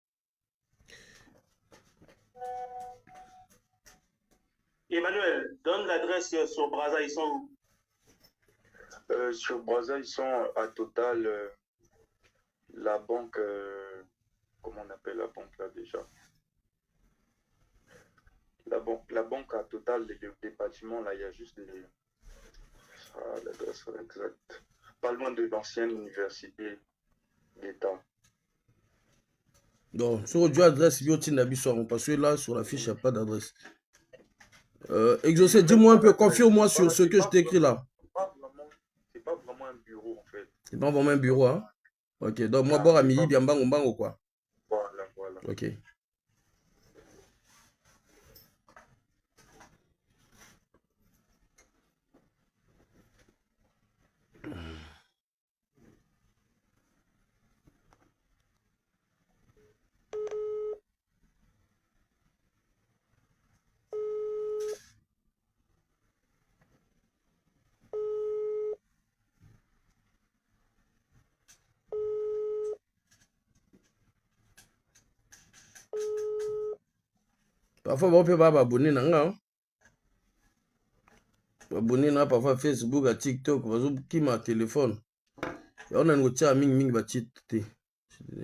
Emmanuel, donne l'adresse sur Brazza, ils sont où? Sur Brazza, ils sont à Total, la banque, comment on appelle la banque là déjà? La banque à Total, les bâtiments là, il y a juste l'adresse exacte. Pas loin de l'ancienne université d'État. Donc, sur l'adresse, parce que là, sur la fiche, il n'y a pas d'adresse. Exaucé, dis-moi un peu, confirme-moi sur ce que je t'ai écrit là. C'est pas vraiment un bureau en fait. C'est pas vraiment un bureau, hein? Ok, donc moi, bord à midi, bien bango quoi. Voilà. Ok. Parfois, on peut pas abonner nanga. Abonner na parfois Facebook, à TikTok, qui m'a téléphone. Et on a une autre ming ba chit. Des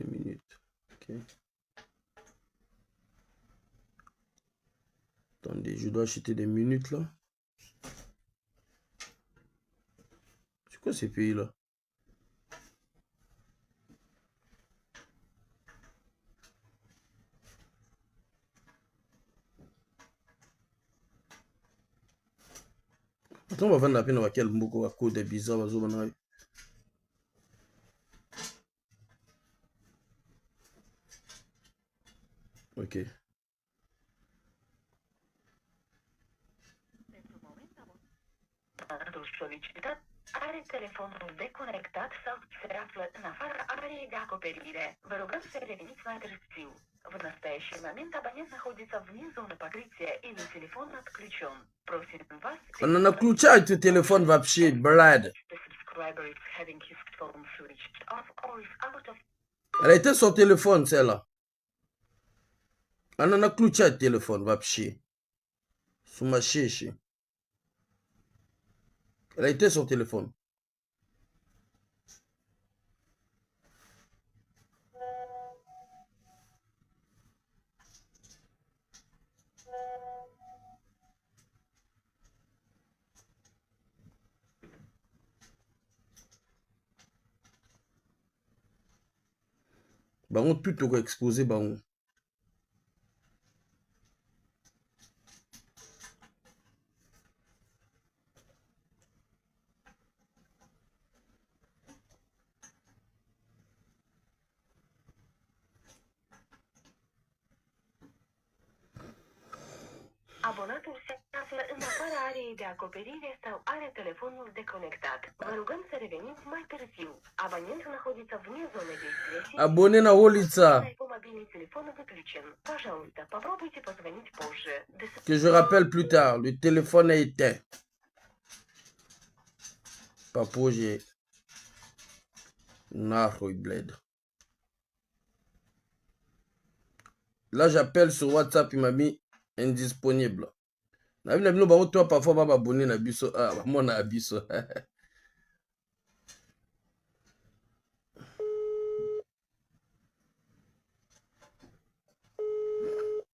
minutes. Ok. Attendez, je dois acheter des minutes là. C'est quoi ces pays là? Attends, on va vendre la peine à quel mot à cause des bizarres. Ok. Solicitat are telefonul deconectat sau se află în afara arei de acoperire. Vă rugăm să reveniți mai târziu. В настоящий момент абонент находится вне зоны покрытия или телефон отключен. Просим вас... Она наключает телефон вообще, блядь. Elle était son téléphone, celle-là. Она наключает телефон вообще. Сумасшедший. Elle a été son téléphone. Bah, on tout au exposé, bah, on. Abonatul se află în afara arei de acoperire sau are telefonul deconectat. Vă rugăm să reveniți mai târziu. Abonentul находится вне зоны действия. Abonné на улица. Мобильный телефон выключен. Пожалуйста, попробуйте позвонить позже. Que je rappelle plus tard, le téléphone est éteint. Papouge. Nahoy bled. Là, j'appelle sur WhatsApp, il m'a mis indisponible. Toi, parfois, on va abonner à Bisso. Ah, moi, on a Bisso.